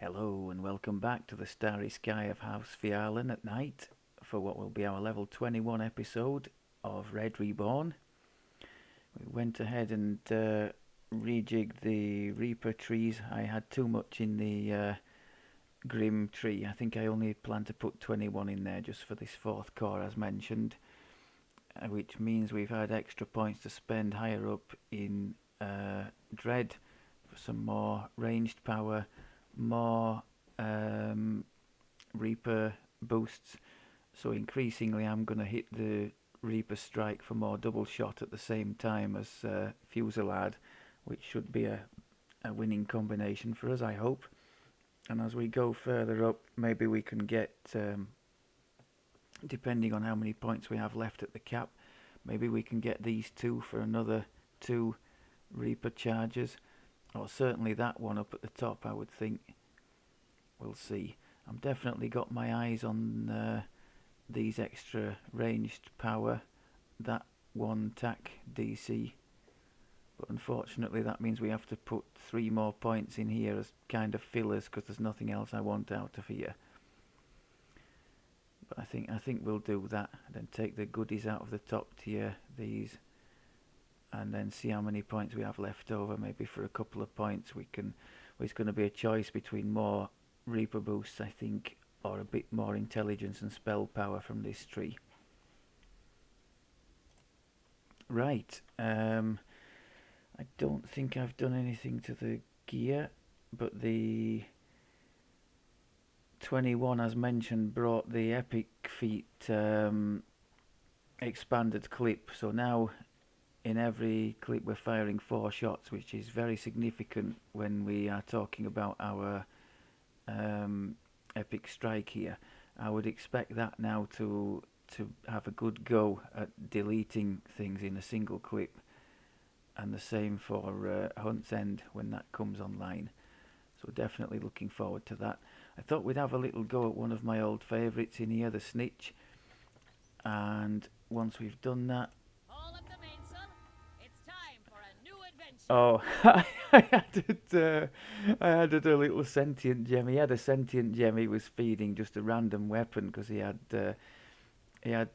Hello and welcome back to the starry sky of House Fiallan at night for what will be our level 21 episode of Red Reborn. We went ahead and rejigged the Reaper trees. I had too much in the Grim tree. I think I only plan to put 21 in there just for this fourth core as mentioned, which means we've had extra points to spend higher up in Dread for some more ranged power, more Reaper boosts. So increasingly I'm going to hit the Reaper strike for more double shot at the same time as Fusillade, which should be a winning combination for us, I hope. And as we go further up, maybe we can get, depending on how many points we have left at the cap, maybe we can get these two for another 2 Reaper charges. Or certainly that one up at the top, I would think. We'll see. I've definitely got my eyes on these extra ranged power. That one tack DC. But unfortunately that means we have to put 3 more points in here as kind of fillers because there's nothing else I want out of here. But I think we'll do that. Then take the goodies out of the top tier, these, and then see how many points we have left over. Maybe for a couple of points we can. Well, it's going to be a choice between more Reaper boosts, I think, or a bit more intelligence and spell power from this tree. Right. I don't think I've done anything to the gear, but the 21, as mentioned, brought the epic feat expanded clip. So now in every clip we're firing 4 shots, which is very significant when we are talking about our epic strike here. I would expect that now to have a good go at deleting things in a single clip, and the same for Hunt's End when that comes online. So definitely looking forward to that. I thought we'd have a little go at one of my old favourites in here, the Snitch, and once we've done that, oh, I added a little sentient gem. He had a sentient gem he was feeding, just a random weapon, because he had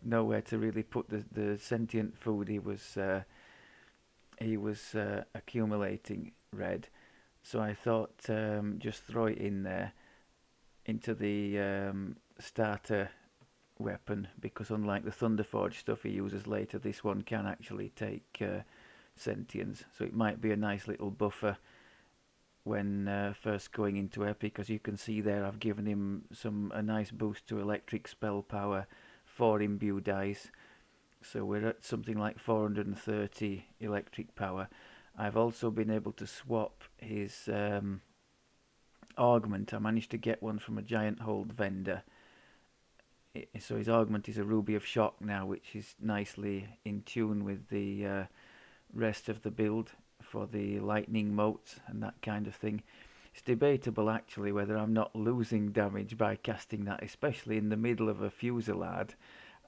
nowhere to really put the sentient food he was accumulating, red. So I thought just throw it in there into the starter weapon, because unlike the Thunderforge stuff he uses later, this one can actually take sentience, so it might be a nice little buffer when first going into epic. As you can see there, I've given him a nice boost to electric spell power, 4 imbue dice, so we're at something like 430 electric power. I've also been able to swap his augment. I managed to get one from a giant hold vendor. So his augment is a Ruby of Shock now, which is nicely in tune with the rest of the build for the lightning motes and that kind of thing. It's debatable actually whether I'm not losing damage by casting that, especially in the middle of a Fusillade.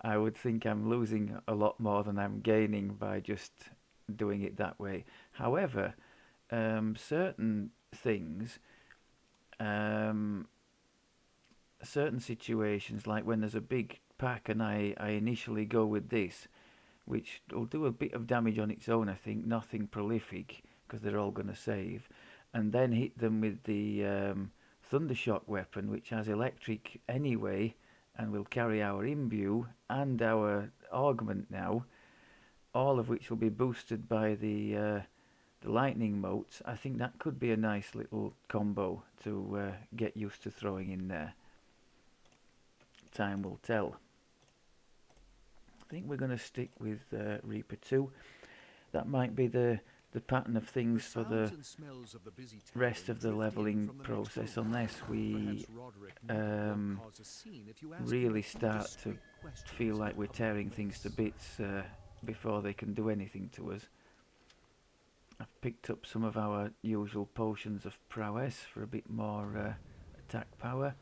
I would think I'm losing a lot more than I'm gaining by just doing it that way. However, certain things, certain situations, like when there's a big pack and I initially go with this, which will do a bit of damage on its own, I think, nothing prolific, because they're all going to save, and then hit them with the Thundershock weapon, which has electric anyway, and will carry our imbue and our augment now, all of which will be boosted by the lightning motes. I think that could be a nice little combo to get used to throwing in there. Time will tell. I think we're going to stick with Reaper 2. That might be the pattern of things for the rest of the leveling process, unless we really start to feel like we're tearing things to bits before they can do anything to us. I've picked up some of our usual potions of prowess for a bit more attack power.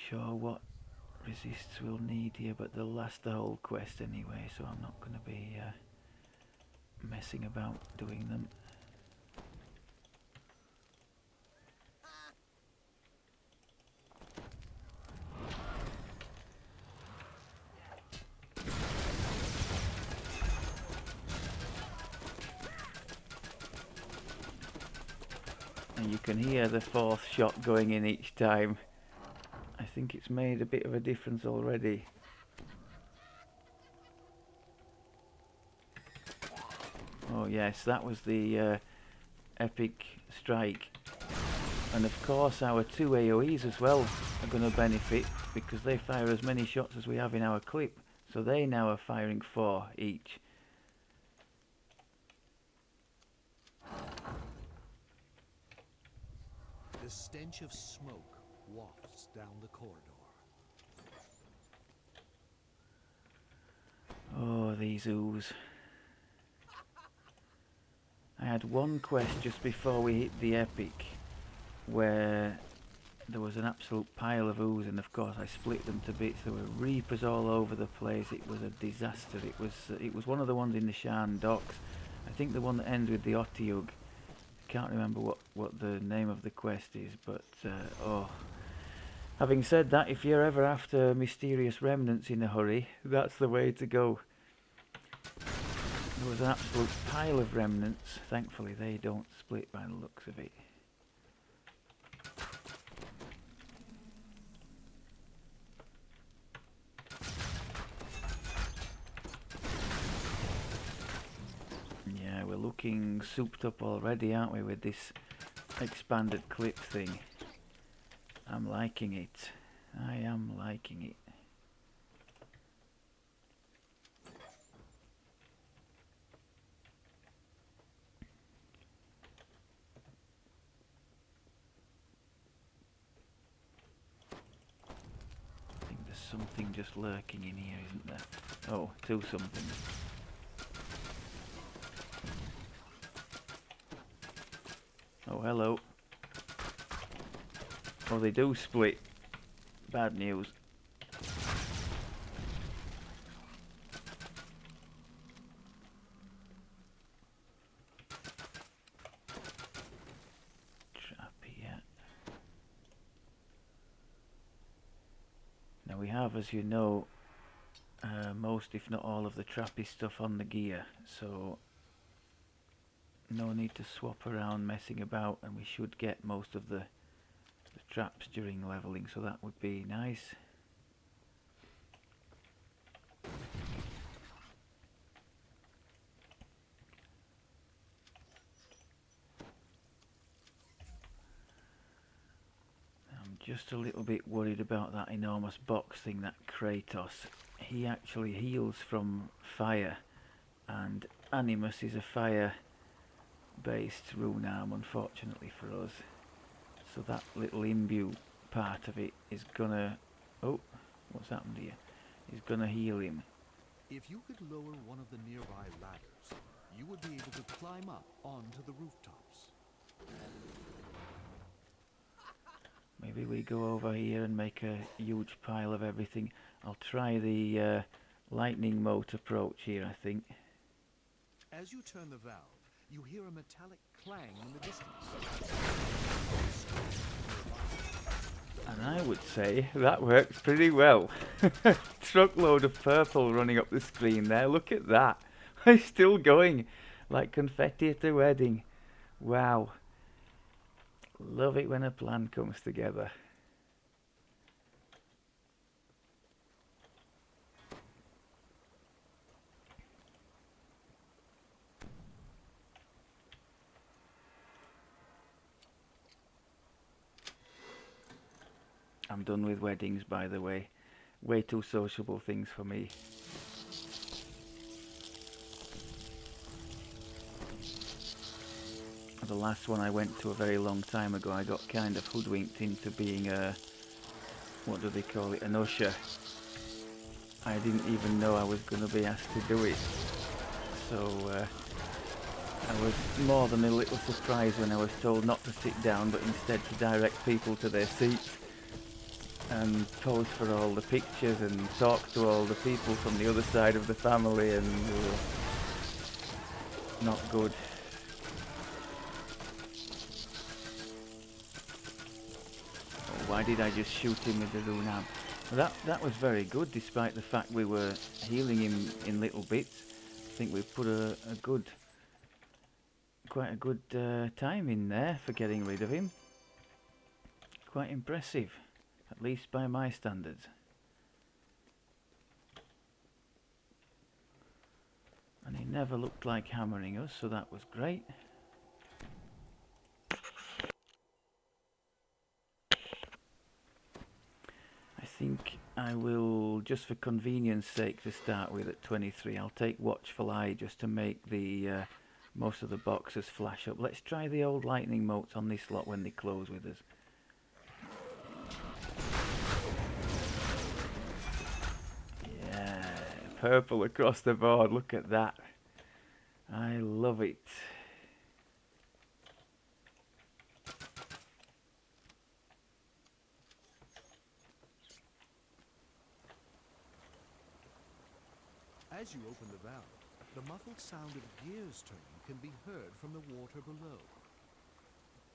sure what resists we'll need here, but they'll last the whole quest anyway, so I'm not going to be messing about doing them. And you can hear the fourth shot going in each time. I think it's made a bit of a difference already. Oh yes, that was the epic strike. And of course our two AoEs as well are going to benefit, because they fire as many shots as we have in our clip. So they now are firing 4 each. The stench of smoke wafts down the corridor. Oh, these ooze. I had one quest just before we hit the epic where there was an absolute pile of ooze, and of course I split them to bits. There were reapers all over the place. It was a disaster. It was one of the ones in the Shan docks. I think the one that ends with the Otiug. Can't remember what the name of the quest is, but oh. Having said that, if you're ever after mysterious remnants in a hurry, that's the way to go. There was an absolute pile of remnants. Thankfully they don't split by the looks of it. Yeah, we're looking souped up already, aren't we, with this expanded clip thing. I'm liking it. I am liking it. I think there's something just lurking in here, isn't there? Oh, two somethings. Oh, hello. Oh, they do split. Bad news. Trap here. Now we have, as you know, most if not all of the trappy stuff on the gear, so no need to swap around messing about, and we should get most of the traps during leveling, so that would be nice. I'm just a little bit worried about that enormous box thing, that Kratos. He actually heals from fire, and Animus is a fire based rune arm, unfortunately for us. So that little imbue part of it is gonna... Oh, what's happened here? Is gonna heal him. If you could lower one of the nearby ladders, you would be able to climb up onto the rooftops. Maybe we go over here and make a huge pile of everything. I'll try the lightning mote approach here, I think. As you turn the valve, you hear a metallic clang in the distance. And I would say that works pretty well. Truckload of purple running up the screen there. Look at that. It's still going like confetti at a wedding. Wow. Love it when a plan comes together. I'm done with weddings, by the way. Way too sociable things for me. The last one I went to a very long time ago, I got kind of hoodwinked into being a... what do they call it? An usher. I didn't even know I was going to be asked to do it. So I was more than a little surprised when I was told not to sit down, but instead to direct people to their seats. and pose for all the pictures and talk to all the people from the other side of the family, and not good. Oh, why did I just shoot him with the runam? That was very good, despite the fact we were healing him in little bits. I think we put quite a good time in there for getting rid of him. Quite impressive, at least by my standards. And he never looked like hammering us, so that was great. I think I will, just for convenience sake to start with at 23, I'll take Watchful Eye just to make the most of the boxes flash up. Let's try the old lightning motes on this lot when they close with us. Yeah, purple across the board, look at that. I love it. As you open the valve, the muffled sound of gears turning can be heard from the water below.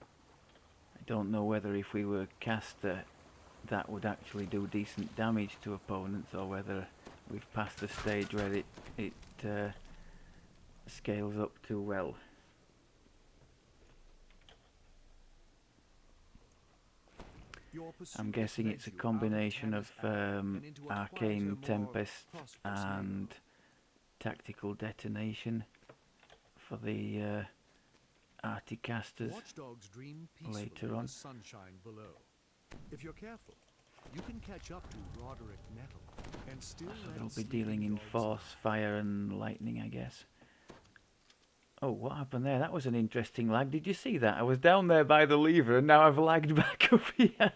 I don't know whether if we were caster that would actually do decent damage to opponents, or whether we've passed the stage where it scales up too well. I'm guessing it's a combination of Arcane Tempest and Tactical Detonation for the Arti casters later on. Sunshine below. If you're careful, you can catch up to Roderick Nettle and still So they'll be dealing in force, fire and lightning, I guess. Oh, what happened there? That was an interesting lag. Did you see that? I was down there by the lever and now I've lagged back up here.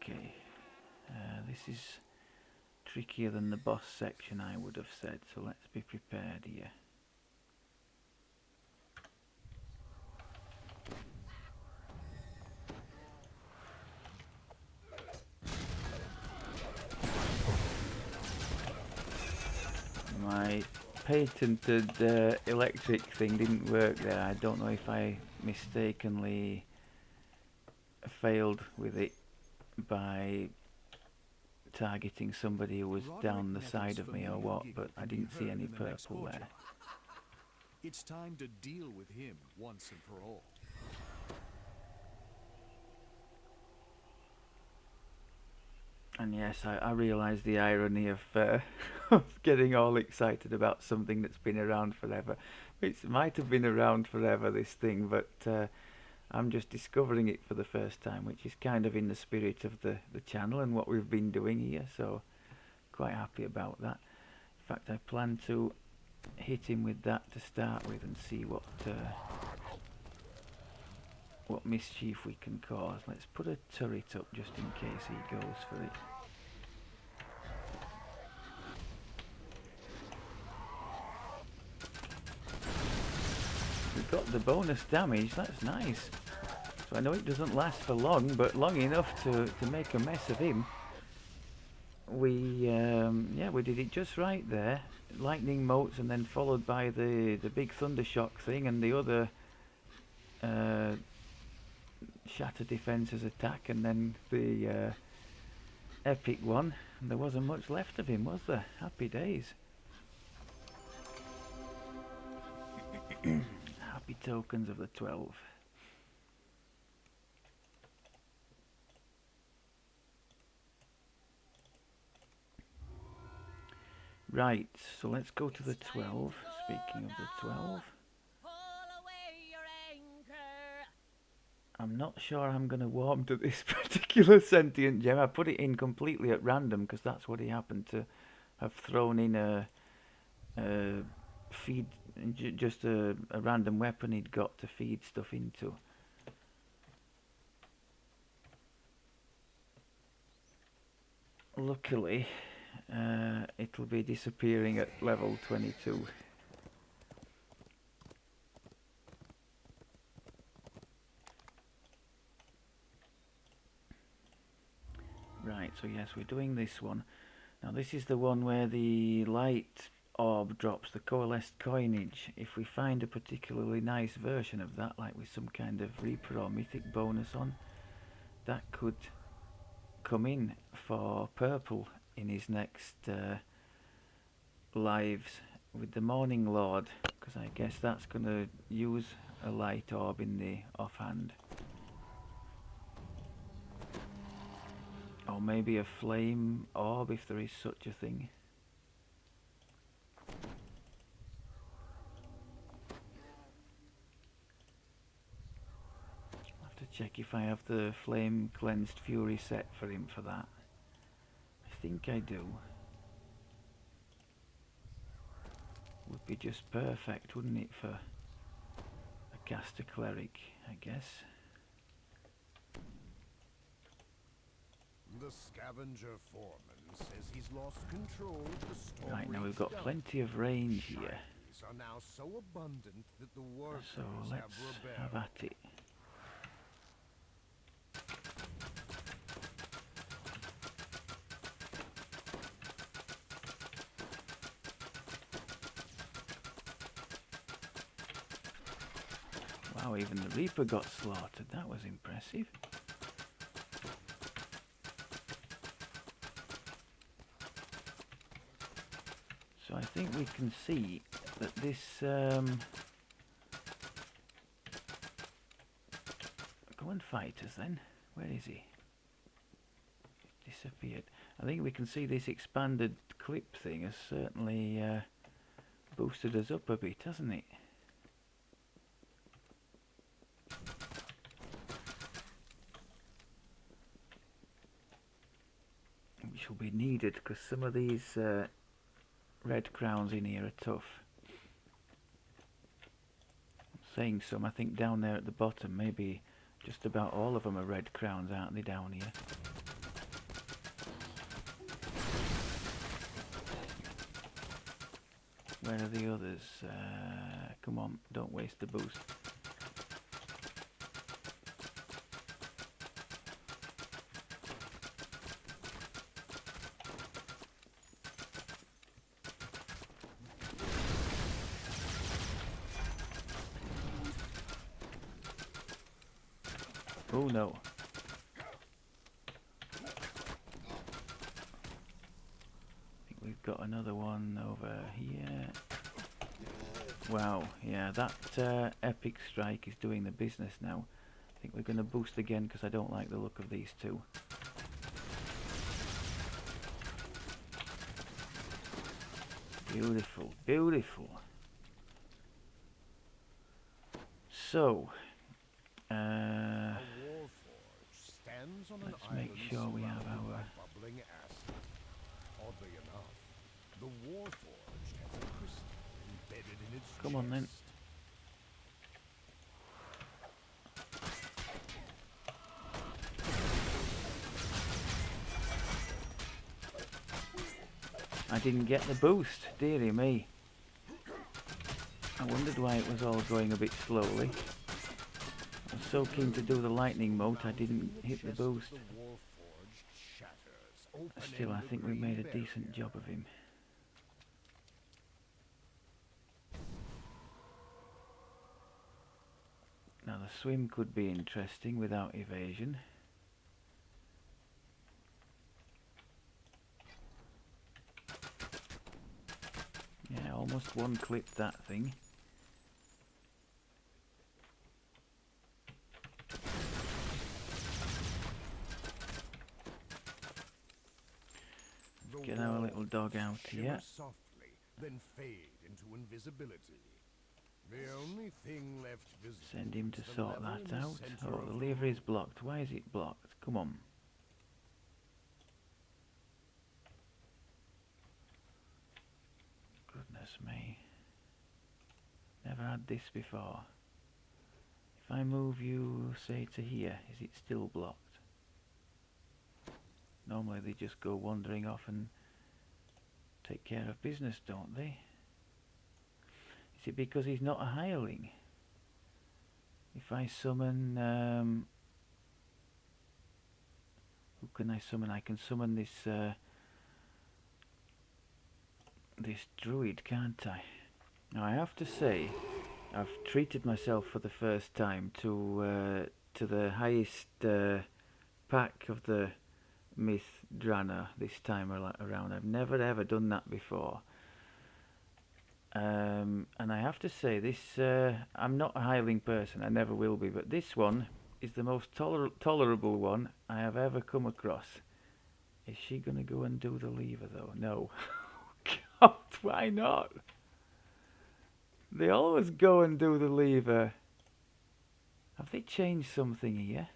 Okay, this is trickier than the boss section, I would have said, so let's be prepared here. My patented electric thing didn't work there. I don't know if I mistakenly failed with it by targeting somebody who was down the side of me or what, but I didn't see any purple there. It's time to deal with him once and for all. And yes, I realise the irony of, of getting all excited about something that's been around forever. It might have been around forever, this thing, but I'm just discovering it for the first time, which is kind of in the spirit of the channel and what we've been doing here, so quite happy about that. In fact, I plan to hit him with that to start with and see what mischief we can cause. Let's put a turret up just in case he goes for it. We've got the bonus damage, that's nice. So I know it doesn't last for long, but long enough to make a mess of him. We did it just right there. Lightning motes and then followed by the big thundershock thing and the other shatter defenses attack, and then the epic one. And there wasn't much left of him, was there? Happy days. Happy tokens of the 12. Right, so let's go to the 12. Speaking of the 12, I'm not sure I'm going to warm to this particular sentient gem. I put it in completely at random because that's what he happened to have thrown in feed, just a random weapon he'd got to feed stuff into. Luckily, it'll be disappearing at level 22. Right, so yes, we're doing this one. Now this is the one where the light orb drops the coalesced coinage. If we find a particularly nice version of that, like with some kind of Reaper or Mythic bonus on, that could come in for purple in his next lives with the Morning Lord, because I guess that's going to use a light orb in the offhand. Or maybe a flame orb if there is such a thing. I'll have to check if I have the flame cleansed fury set for him for that. I think I do. Would be just perfect, wouldn't it, for a caster cleric, I guess. The scavenger foreman says he's lost control of the storage. Right, now we've got plenty of range here. Shinies are now so abundant that the workers So let's have at it. Wow, even the Reaper got slaughtered. That was impressive. So I think we can see that this go and fight us then. Where is he? Disappeared. I think we can see this expanded clip thing has certainly boosted us up a bit, hasn't it? Which will be needed because some of these red crowns in here are tough. Saying some, I think down there at the bottom, maybe just about all of them are red crowns, aren't they, down here? Where are the others? Come on, don't waste the boost. Oh no. I think we've got another one over here. Wow, yeah, that epic strike is doing the business now. I think we're going to boost again because I don't like the look of these two. Beautiful, beautiful. So, let's make sure we have our... bubbling acid. Oddly enough, the Warforged has a crystal embedded in its Come on then. chest. I didn't get the boost, dearie me. I wondered why it was all going a bit slowly. I was so keen to do the lightning mote I didn't hit the boost. Still, I think we made a decent job of him. Now the swim could be interesting without evasion. Yeah, almost one clipped that thing. Get our little dog out here. Softly, then fade into invisibility. The only thing left visible. Send him to is the sort level in that the out. center Oh, of the the lever is room. blocked. Why is it blocked? Come on. Goodness me. had this before. If I move you, say, to here, is it still blocked? Normally they just go wandering off and take care of business, don't they? Is it because he's not a hireling? If I summon, who can I summon? I can summon this this druid, can't I? Now I have to say, I've treated myself for the first time to the highest pack of the Myth Drana this time around. I've never ever done that before. And I have to say, this I'm not a hireling person, I never will be, but this one is the most tolerable one I have ever come across. Is she going to go and do the lever though? No. God, why not? They always go and do the lever. Have they changed something here?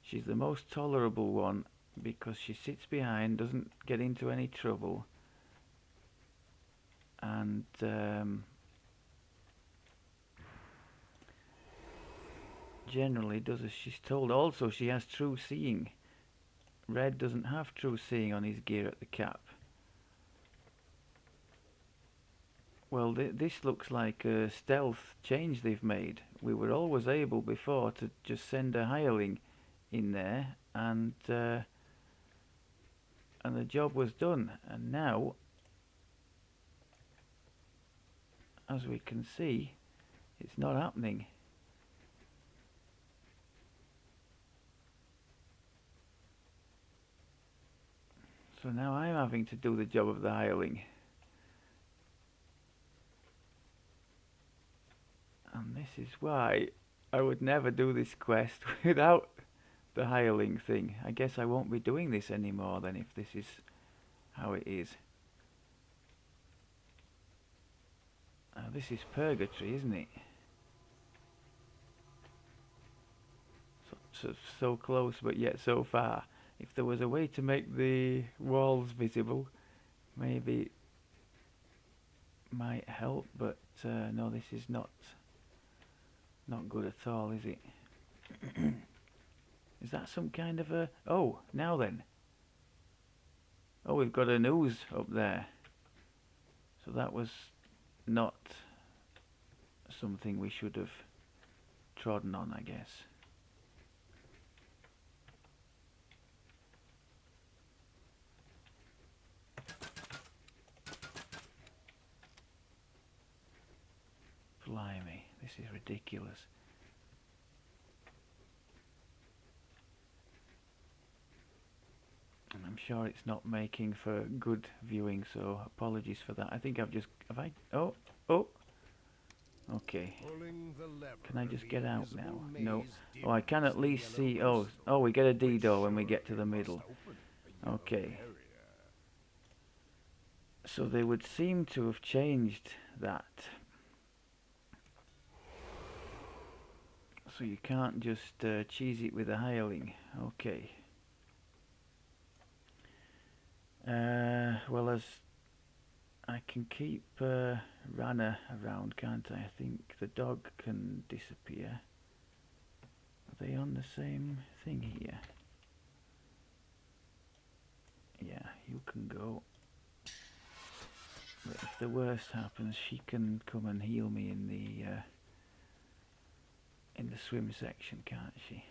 She's the most tolerable one because she sits behind, doesn't get into any trouble, and generally does as she's told. Also, she has true seeing. Red doesn't have true seeing on his gear at the cap. Well, this looks like a stealth change they've made. We were always able before to just send a hireling in there and the job was done, and now, as we can see, it's not happening. So now I'm having to do the job of the hireling. And this is why I would never do this quest without the hireling thing. I guess I won't be doing this anymore then if this is how it is. This is purgatory, isn't it? So close but yet so far. If there was a way to make the walls visible, maybe it might help, but no, this is not good at all, is it? Is that some kind of a... Oh, now then. Oh, we've got an ooze up there. So that was not something we should have trodden on, I guess. Blimey, this is ridiculous. And I'm sure it's not making for good viewing, so apologies for that. I think I've just... Have I... Oh! Okay. Can I just get out now? No. Oh, I can at least see... Oh, we get a DDO when we get to the middle. Okay. So they would seem to have changed that. So you can't just cheese it with a hireling. Okay. Well, as I can keep Rana around, can't I? I think the dog can disappear. Are they on the same thing here? Yeah, you can go. But if the worst happens, she can come and heal me in the swim section, can't she?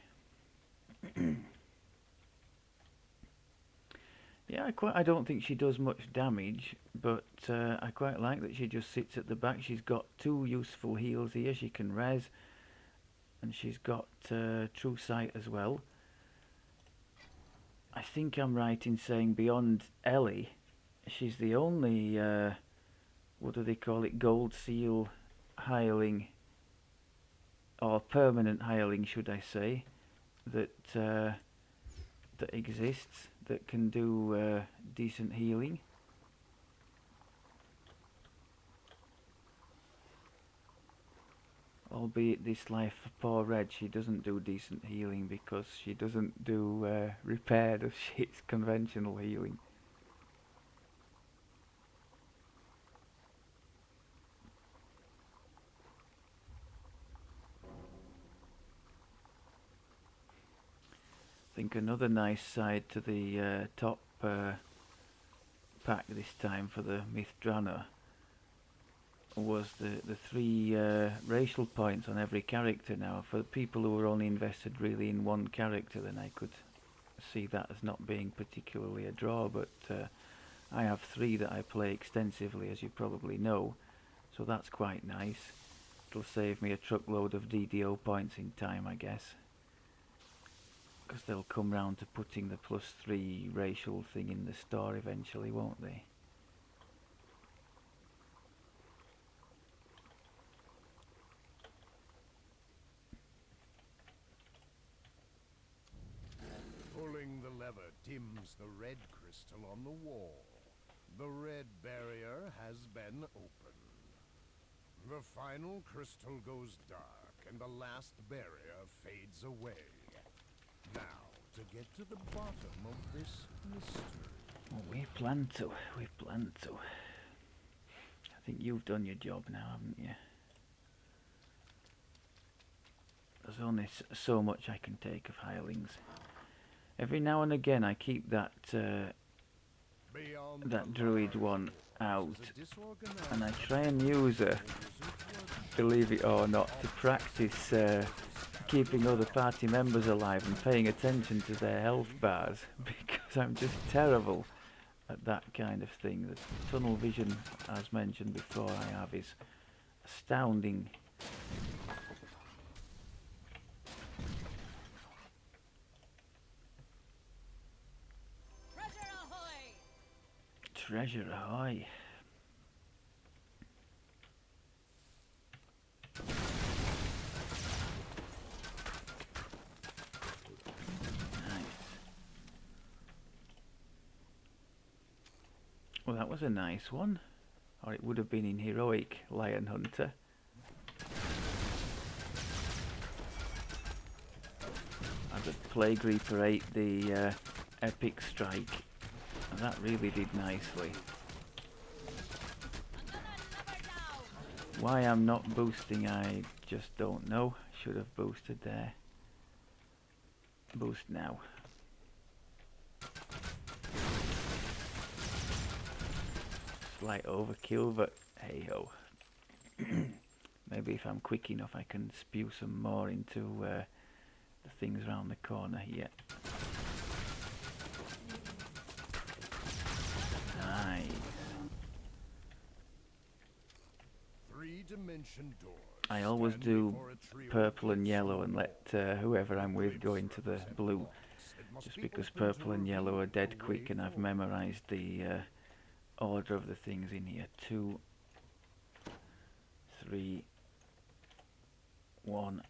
Yeah, I don't think she does much damage, but I quite like that she just sits at the back. She's got two useful heals here. She can res, and she's got true sight as well. I think I'm right in saying beyond Ellie, she's the only, what do they call it, gold seal hireling, or permanent hireling, should I say, that that exists, that can do decent healing. Albeit this life for poor Red, she doesn't do decent healing because she doesn't do repair, does she? It's conventional healing. think another nice side to the top pack this time for the Mithdrana was the three racial points on every character now. For people who were only invested really in one character, then I could see that as not being particularly a draw, but I have three that I play extensively, as you probably know, so that's quite nice. It'll save me a truckload of DDO points in time, I guess, because they'll come round to putting the +3 racial thing in the store eventually, won't they? Pulling the lever dims the red crystal on the wall. The red barrier has been opened. The final crystal goes dark, and the last barrier fades away. Now, to get to the bottom of this mystery. Well, we plan to. I think you've done your job now, haven't you? There's only so much I can take of hirelings. Every now and again I keep that druid one out, and I try and use her, believe it or not, to practice keeping other party members alive and paying attention to their health bars, because I'm just terrible at that kind of thing. The tunnel vision, as mentioned before, I have is astounding. Treasure ahoy! Nice. Well, that was a nice one. Or it would have been in Heroic Lion Hunter. As a Plague Reaper ate the Epic Strike. And that really did nicely. Why I'm not boosting, I just don't know. Should have boosted there. Boost now. Slight overkill, but hey ho. Maybe if I'm quick enough I can spew some more into the things around the corner here. Nice. Three-dimension doors. I always do purple and yellow and let whoever I'm with go into the blue, just because purple and yellow are dead quick, and I've memorized the order of the things in here. 2, 3, 1.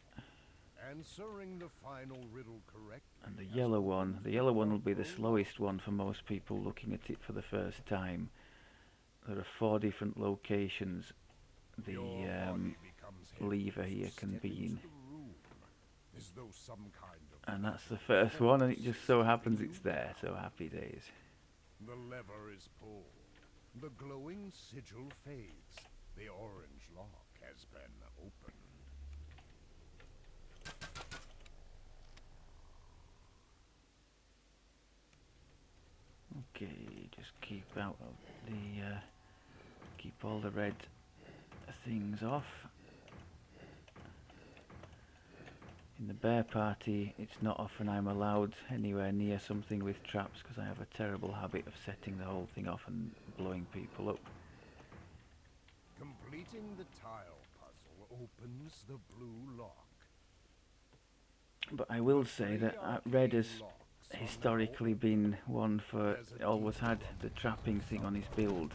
Answering the final riddle correctly. And the yellow one will be the slowest one for most people looking at it for the first time. There are 4 different locations the lever here can be in, and that's the first one, and it just so happens it's there, so happy days. The lever is pulled. The glowing sigil fades. The orange lock has been opened. Okay, just keep out of the keep all the red things off. In the bear party, it's not often I'm allowed anywhere near something with traps, because I have a terrible habit of setting the whole thing off and blowing people up. Completing the tile puzzle opens the blue lock. But I will say that red has historically been one for, always had the trapping thing on his build,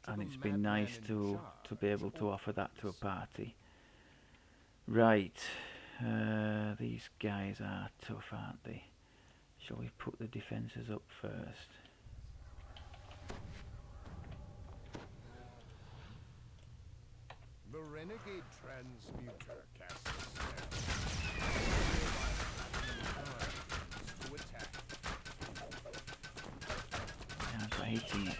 and it's been nice to be able to offer that to a party. Right, these guys are tough, aren't they? Shall we put the defences up first? The renegade transmuter casts a spell to attack. Yeah, I'm hating it.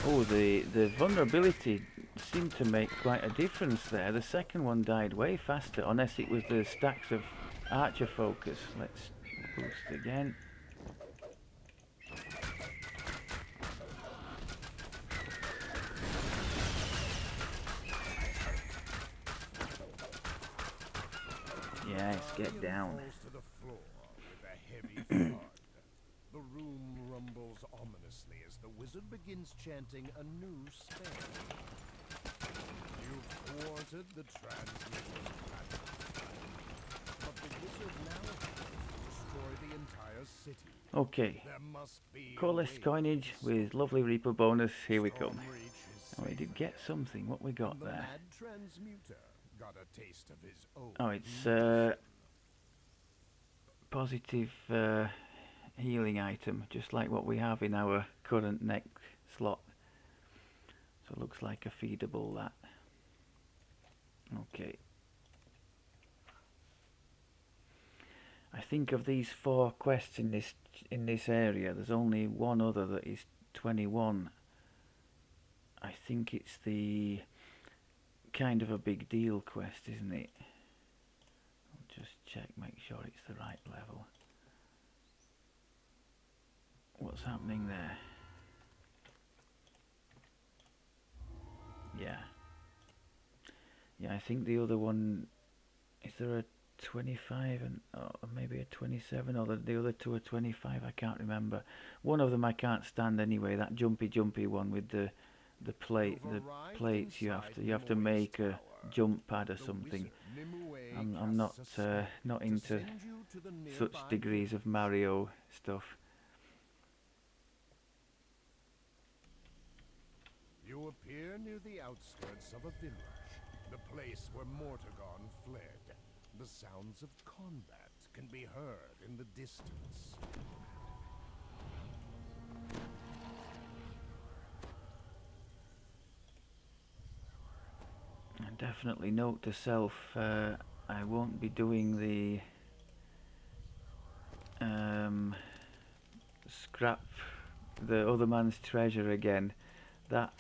Oh, the vulnerability seemed to make quite a difference there. The second one died way faster, unless it was the stacks of archer focus. Let's boost again. Yes, get down. Falls to the floor with a heavy thud. The room rumbles ominously as the wizard begins chanting a new spell. You've thwarted the transmitter's plan, but the wizard now has to destroy the entire city. Okay, There must be call less coinage with lovely Reaper bonus. Here we come. Oh, we did get something. What we got the there? mad transmuter got a taste of his own. Oh, it's positive healing item, just like what we have in our current neck slot. So it looks like a feedable, that. Okay. I think of these 4 quests in this area, there's only one other that is 21. I think it's the kind of a big deal quest, isn't it? I'll just check, make sure it's the right level. What's happening there? Yeah. Yeah, I think the other one, is there a 25 and maybe a 27, or the other two are 25, I can't remember. One of them I can't stand anyway, that jumpy one with the plates. You have to make a jump pad or something. I'm not into such degrees of Mario stuff. You appear near the outskirts of a village, the place where Mortagon fled. The sounds of combat can be heard in the distance. And definitely note to self, I won't be doing the scrap the other man's treasure again. That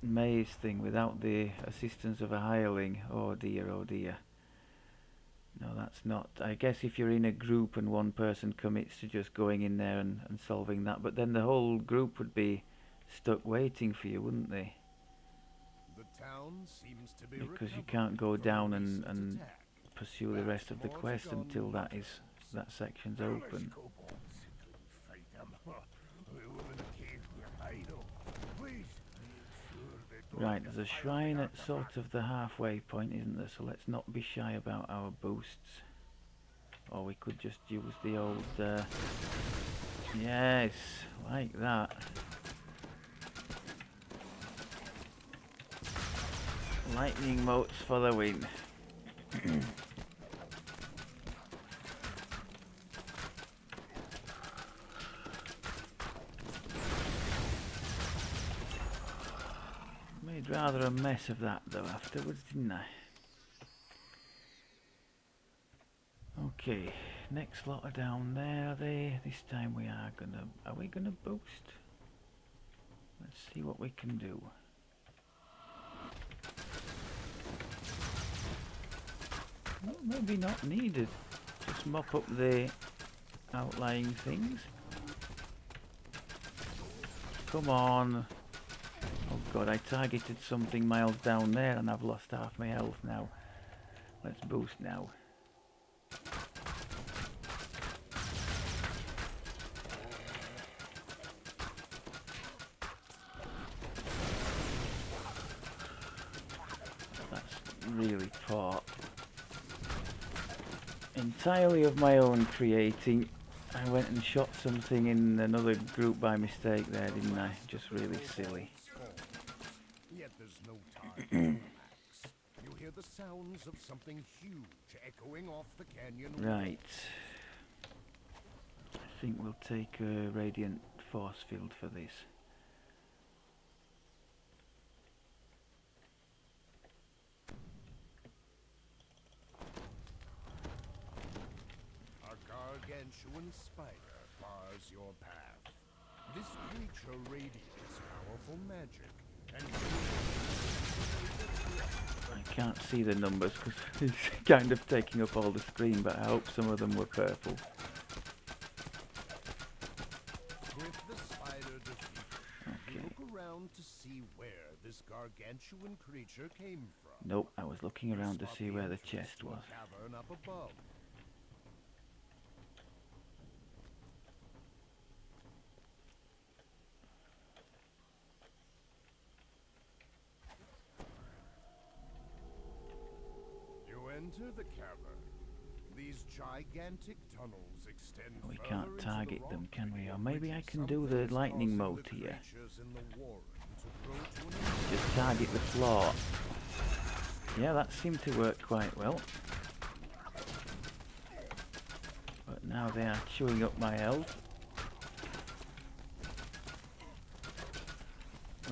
maze thing without the assistance of a hireling. Oh dear, oh dear. No, that's not. I guess if you're in a group and one person commits to just going in there and solving that, but then the whole group would be stuck waiting for you, wouldn't they? The town seems to be because you can't go down and pursue the rest of the quest until that section's open. Right, there's a shrine at sort of the halfway point, isn't there? So let's not be shy about our boosts. Or we could just use the old... yes, like that. Lightning motes for the win. Made rather a mess of that though afterwards, didn't I? Okay, next lot are down there, are they? This time are we gonna boost? Let's see what we can do. Well, maybe not needed. Just mop up the outlying things. Come on. Oh god, I targeted something miles down there and I've lost half my health now. Let's boost now. That's really poor. Entirely of my own creating. I went and shot something in another group by mistake there, didn't I? Just really silly. Yet there's no time to relax. You hear the sounds of something huge echoing off the canyon. Right. I think we'll take a radiant force field for this. Gargantuan spider bars your path. This creature radiates powerful powerful magic, and I can't see the numbers because it's kind of taking up all the screen, but I hope some of them were purple. with the spider defeated, you Okay. look around to see where this gargantuan creature came from. Nope, I was looking You around to spot see where the entrance chest to a was. cavern up above. You enter the cavern. These gigantic tunnels extend We further can't into target the them, rock, can we? Or in maybe which I can do something the is lightning causing mode the here. creatures in the warren to grow to an Just target the floor. Yeah, that seemed to work quite well. But now they are chewing up my health.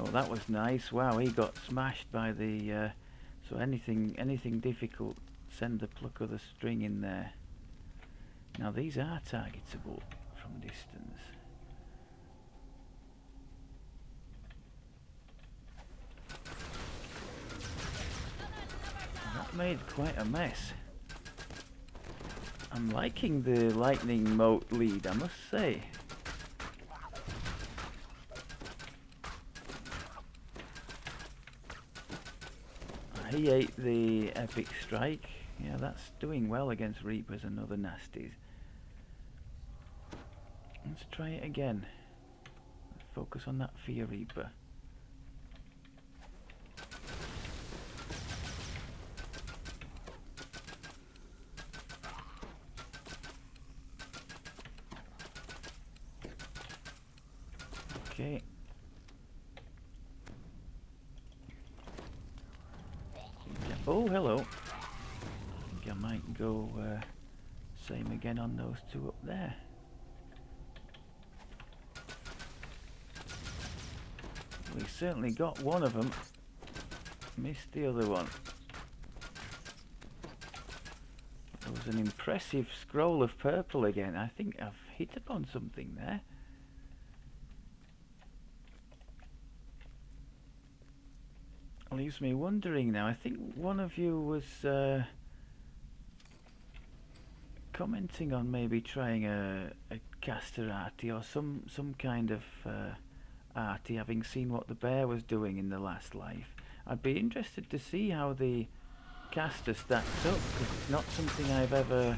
Oh, that was nice. Wow, he got smashed by the... so anything difficult, send the pluck of the string in there. Now these are targetable from distance. That made quite a mess. I'm liking the lightning moat lead, I must say. He ate the epic strike. Yeah, that's doing well against Reapers and other nasties. Let's try it again. Focus on that Fear Reaper. Okay. Oh, hello. I think I might go same again on those two up there. We certainly got one of them. Missed the other one. There was an impressive scroll of purple again. I think I've hit upon something there. Leaves me wondering now. I think one of you was commenting on maybe trying a caster Arti or some kind of Arti, having seen what the bear was doing in the last life. I'd be interested to see how the caster stacks up, because it's not something I've ever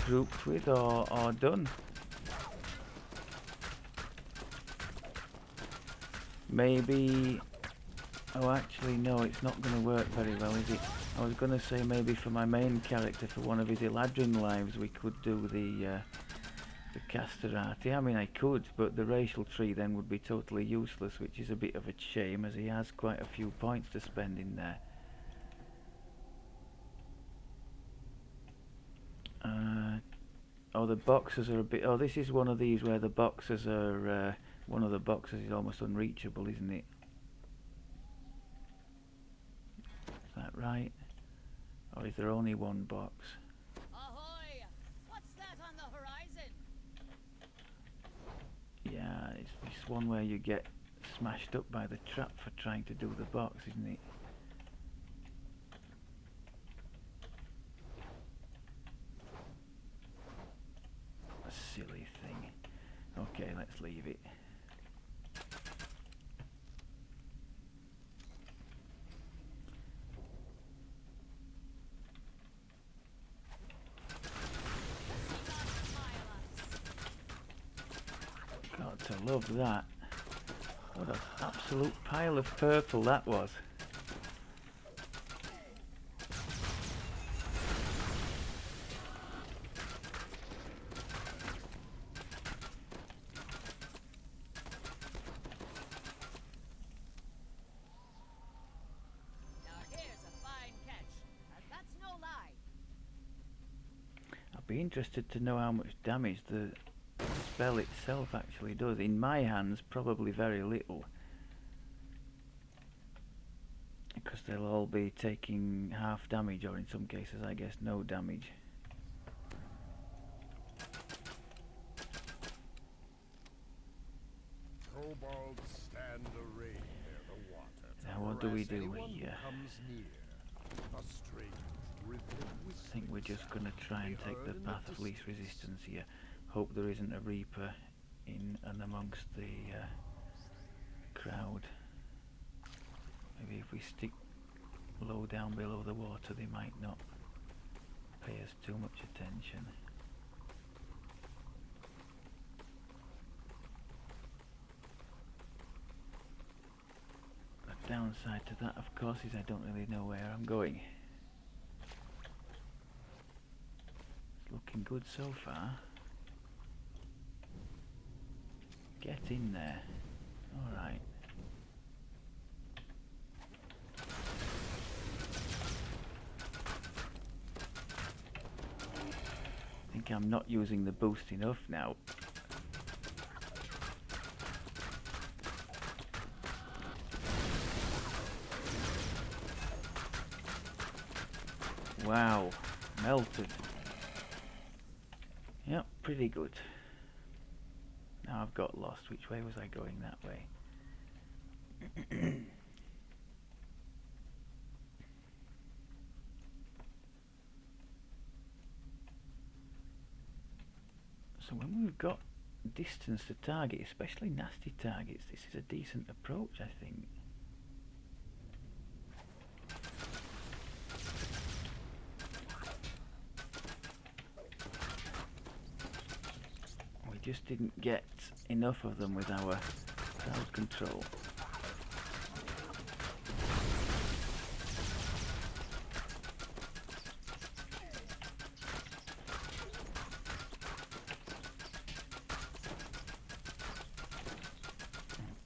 grouped with or done. Maybe... Oh, actually, no, it's not going to work very well, is it? I was going to say maybe for my main character, for one of his Eladrin lives, we could do the caster Arti. I mean, I could, but the racial tree then would be totally useless, which is a bit of a shame, as he has quite a few points to spend in there. Oh, the boxes are a bit... Oh, this is one of these where the boxes are... one of the boxes is almost unreachable, isn't it? Is that right? Or is there only one box? Ahoy! What's that on the horizon? Yeah, it's this one where you get smashed up by the trap for trying to do the box, isn't it? A silly thing. Okay, let's leave it. Got to love that. What an absolute pile of purple that was. Now here's a fine catch, and that's no lie. I'd be interested to know how much damage the spell itself actually does. In my hands, probably very little, because they'll all be taking half damage, or in some cases I guess no damage. kobolds stand arrayed Now what do we harass do anyone who here? comes near. A strange rhythmic I think we're whistling just gonna sound try can and be take the heard in path of least distance. resistance here. Hope there isn't a Reaper in and amongst the crowd. Maybe if we stick low down below the water, they might not pay us too much attention. The downside to that, of course, is I don't really know where I'm going. It's looking good so far. Get in there. Alright. I think I'm not using the boost enough now. Wow, melted. Yep, pretty good. Now I've got lost. Which way was I going? That way. So when we've got distance to target, especially nasty targets, this is a decent approach, I think. We just didn't get enough of them with our crowd control.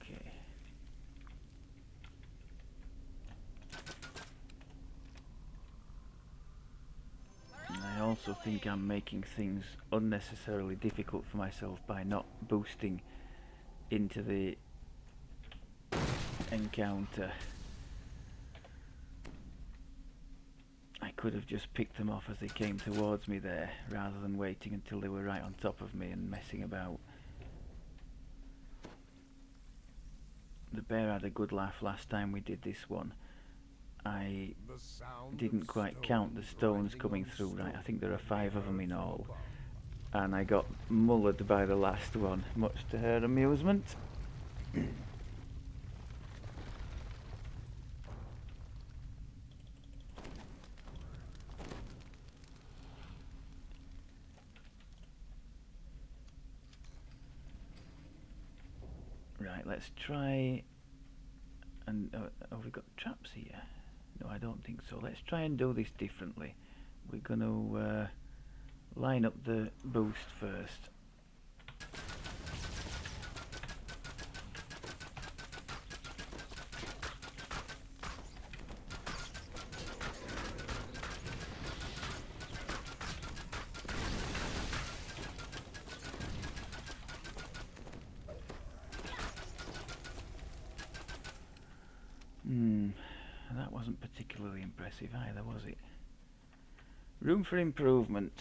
Okay. And I also think I'm making things unnecessarily difficult for myself by not boosting into the encounter. I could have just picked them off as they came towards me there, rather than waiting until they were right on top of me and messing about. The bear had a good laugh last time we did this one. I The sound didn't of quite count the stones grinding coming on through right. I stone think there are can be 5 of them heard in from all. above. And I got mullered by the last one, much to her amusement. Right, let's try and have we got traps here? No, I don't think so. Let's try and do this differently. We're going to line up the boost first. That wasn't particularly impressive either, was it? Room for improvement.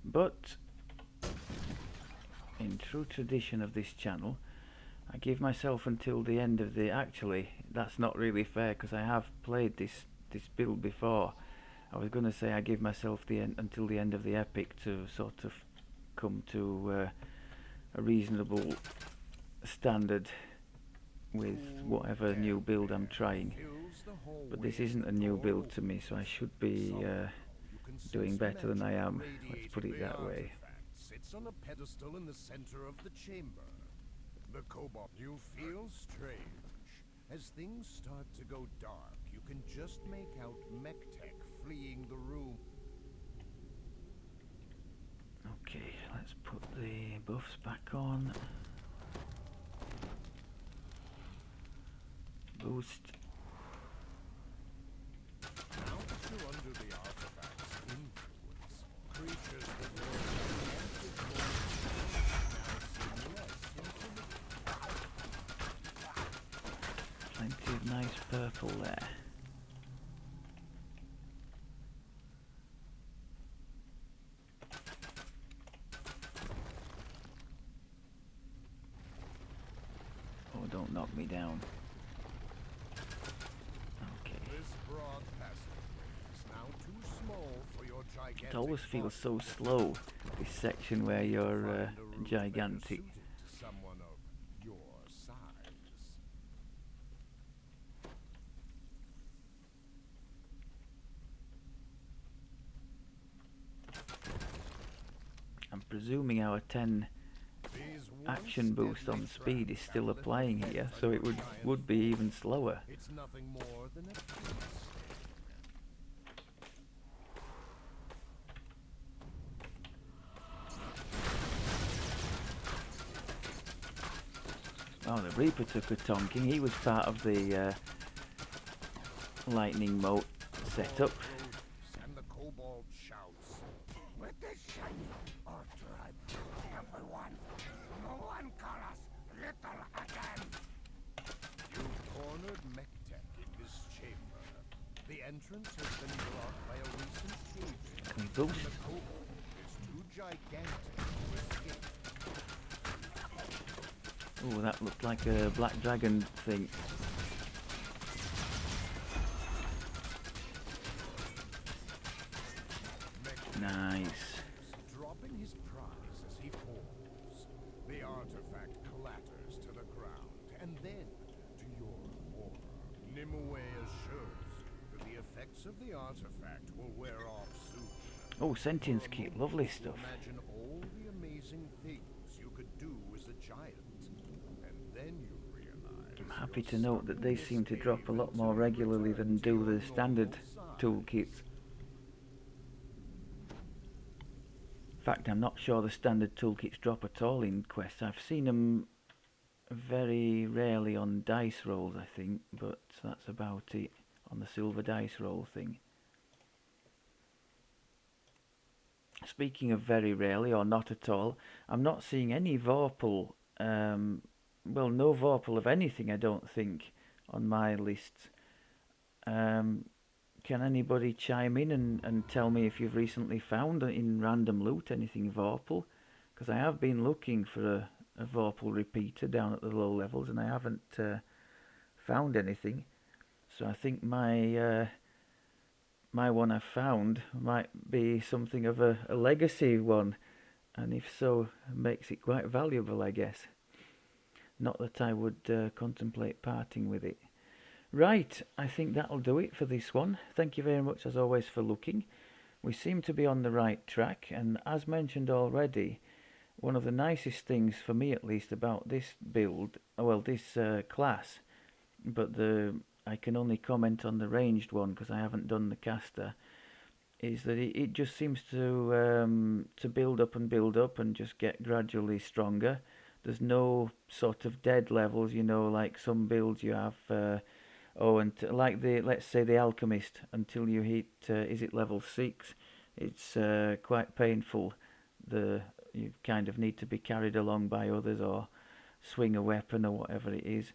But in true tradition of this channel, I give myself until the end of the... Actually, that's not really fair, because I have played this build before. I was going to say I give myself until the end of the epic to sort of come to a reasonable standard with whatever new build I'm trying. But this isn't a new build to me, so I should be doing better than I am. Let's put it that way. Sits on a pedestal in the center of the chamber. The cobalt, you feel strange. As things start to go dark, you can just make out Mech-Tech fleeing the room. Okay, let's put the buffs back on. Boost. Now that you're under the artifact's influence, creatures that were romantic now seem less intimidating. Plenty of nice purple there. don't knock me down. Okay. This broad passageway is now too small for your gigantic It always feels body. so slow, this section where you're Find a route better gigantic. suited to someone of your size. I'm presuming our 10 These action once boost deadly on speed is traps still have little applying effect here, on so your it would giant be body. even slower. It's nothing more than a piece. Oh, the Reaper took a tonking. He was part of the lightning moat setup. And the kobold shouts, "With this shiny ultra everyone, no one call us little again." You've cornered MechTech in this chamber. The entrance has been blocked by a recent agent. Can we boost? The kobold is too gigantic to escape. Oh, that looked like a black dragon thing. Nice. Dropping his prize as he falls. The artifact clatters to the ground, and then, to your horror, Nimue assures you that the effects of the artifact will wear off soon. Oh, sentience For a kit, moment, lovely you stuff. Imagine all the amazing things you could do as a giant, and then you realize. I'm happy you're to note stuck that in they this seem to drop a cave lot until more you regularly return than to do your the standard normal size. toolkits. In fact, I'm not sure the standard toolkits drop at all in quests. I've seen them very rarely on dice rolls, I think, but that's about it on the silver dice roll thing. Speaking of very rarely or not at all, I'm not seeing any Vorpal, well, no Vorpal of anything, I don't think, on my list. Can anybody chime in and tell me if you've recently found in random loot anything Vorpal? Because I have been looking for a Vorpal repeater down at the low levels and I haven't found anything. So I think my my one I've found might be something of a legacy one, and if so, it makes it quite valuable, I guess. Not that I would contemplate parting with it. Right, I think that'll do it for this one. Thank you very much as always for looking. We seem to be on the right track, and as mentioned already, one of the nicest things, for me at least, about this build, well, this class, but I can only comment on the ranged one because I haven't done the caster, is that it just seems to build up and just get gradually stronger. There's no sort of dead levels, you know, like some builds you have. Like let's say the alchemist, until you hit is it level 6, it's quite painful. You kind of need to be carried along by others or swing a weapon or whatever it is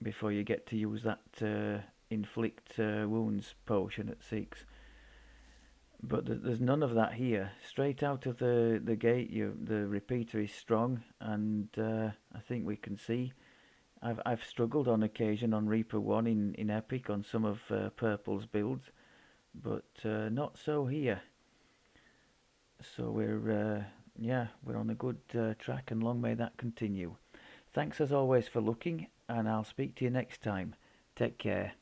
before you get to use that inflict wounds potion at 6. But there's none of that here. Straight out of the gate, the repeater is strong, and I think we can see. I've struggled on occasion on Reaper 1 in Epic on some of Purple's builds, but not so here. So we're on a good track, and long may that continue. Thanks as always for looking, and I'll speak to you next time. Take care.